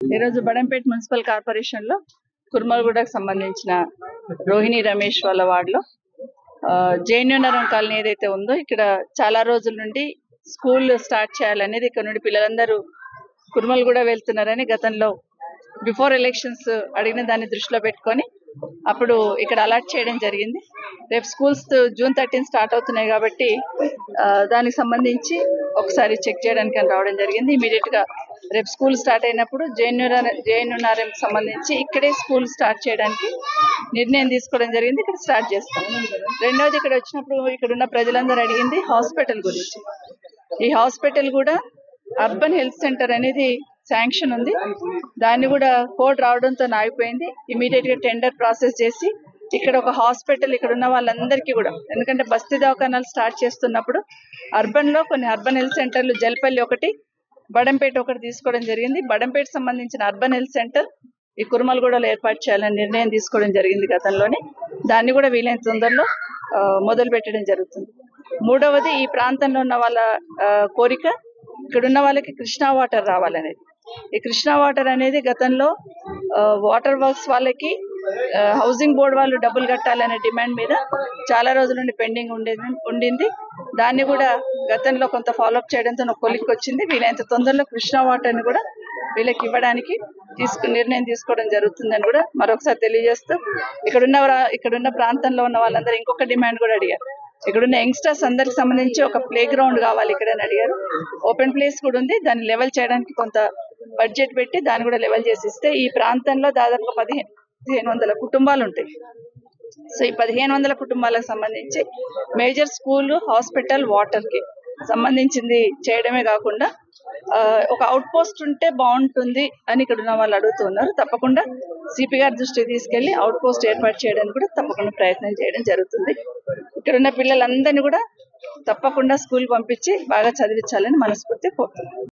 ఈ రోజు Badangpet municipal corporation లో కుర్మల్గూడకు సంబంధించిన రోహిణి రమేష్ వాళ్ళ వార్డులో జేఎన్యూ నగరం కాలనీ ఏదైతే ఉందో ఇక్కడ చాలా రోజుల నుండి స్కూల్ స్టార్ట్ చేయాలనేది ఇక్కడ నుండి పిల్లలందరూ కుర్మల్గూడ వెళ్తున్నారని గతంలో బిఫోర్ ఎలక్షన్స్ అడిగిన దాన్ని దృష్టిలో పెట్టుకొని అప్పుడు ఇక్కడ అలాట్ చేయడం జరిగింది. రేపు స్కూల్స్ June 13 స్టార్ట్ అవుతున్నాయి కాబట్టి దానికి సంబంధించి ఒకసారి చెక్ చేయడానికి రావడం జరిగింది. ఇమీడియట్ గా రేపు స్కూల్ స్టార్ట్ అయినప్పుడు జేఎన్యూఆర్ఎం సంబంధించి ఇక్కడే స్కూల్ స్టార్ట్ చేయడానికి నిర్ణయం తీసుకోవడం జరిగింది. ఇక్కడ స్టార్ట్ చేస్తాం. రెండవది ఇక్కడ వచ్చినప్పుడు ఇక్కడ ఉన్న ప్రజలందరూ అడిగింది హాస్పిటల్ గురించి. ఈ హాస్పిటల్ కూడా అర్బన్ హెల్త్ సెంటర్ అనేది శాంక్షన్ ఉంది. దాన్ని కూడా కోడ్ రావడంతో ఆగిపోయింది. ఇమీడియట్ గా టెండర్ ప్రాసెస్ చేసి ఇక్కడ ఒక హాస్పిటల్ ఇక్కడ ఉన్న వాళ్ళందరికీ కూడా, ఎందుకంటే బస్తీ దవాఖానాలు స్టార్ట్ చేస్తున్నప్పుడు అర్బన్ లో కొన్ని అర్బన్ హెల్త్ సెంటర్లు జల్పల్లి ఒకటి, బడంపేట ఒకటి తీసుకోవడం జరిగింది. బడంపేట సంబంధించిన అర్బన్ హెల్త్ సెంటర్ ఈ కుర్మల్గూడలో ఏర్పాటు చేయాలని నిర్ణయం తీసుకోవడం జరిగింది గతంలోనే. దాన్ని కూడా వీలైన తొందరలో మొదలు పెట్టడం జరుగుతుంది. మూడవది ఈ ప్రాంతంలో ఉన్న వాళ్ళ కోరిక ఇక్కడ ఉన్న వాళ్ళకి కృష్ణా వాటర్ రావాలనేది. ఈ కృష్ణా వాటర్ అనేది గతంలో వాటర్ వర్క్స్ వాళ్ళకి హౌసింగ్ బోర్డు వాళ్ళు డబ్బులు కట్టాలనే డిమాండ్ మీద చాలా రోజుల నుండి పెండింగ్ ఉండింది. దాన్ని కూడా గతంలో కొంత ఫాలోఅప్ చేయడంతో ఒక కొలిక్కి వచ్చింది. వీలైనంత తొందరలో కృష్ణా వాటర్ని కూడా వీళ్ళకి ఇవ్వడానికి నిర్ణయం తీసుకోవడం జరుగుతుందని కూడా మరొకసారి తెలియజేస్తూ ఇక్కడున్న ప్రాంతంలో ఉన్న వాళ్ళందరూ ఇంకొక డిమాండ్ కూడా అడిగారు. ఇక్కడున్న యంగ్స్టర్స్ అందరికి సంబంధించి ఒక ప్లే గ్రౌండ్ కావాలి ఇక్కడ అని అడిగారు. ఓపెన్ ప్లేస్ కూడా ఉంది. దాన్ని లెవెల్ చేయడానికి కొంత బడ్జెట్ పెట్టి దాన్ని కూడా లెవెల్ చేసి ఇస్తే ఈ ప్రాంతంలో దాదాపు 1500 కుటుంబాలు ఉంటాయి. సో ఈ 1500 కుటుంబాలకు సంబంధించి మేజర్ స్కూల్, హాస్పిటల్, వాటర్ కి సంబంధించింది చేయడమే కాకుండా ఒక అవుట్ పోస్ట్ ఉంటే బాగుంటుంది అని ఇక్కడ ఉన్న వాళ్ళు అడుగుతున్నారు. తప్పకుండా సిపి గారి దృష్టికి తీసుకెళ్లి అవుట్ పోస్ట్ ఏర్పాటు చేయడానికి కూడా తప్పకుండా ప్రయత్నం చేయడం జరుగుతుంది. ఇక్కడ ఉన్న పిల్లలందరినీ కూడా తప్పకుండా స్కూల్ పంపించి బాగా చదివించాలని మనస్ఫూర్తి కోరుతున్నాను.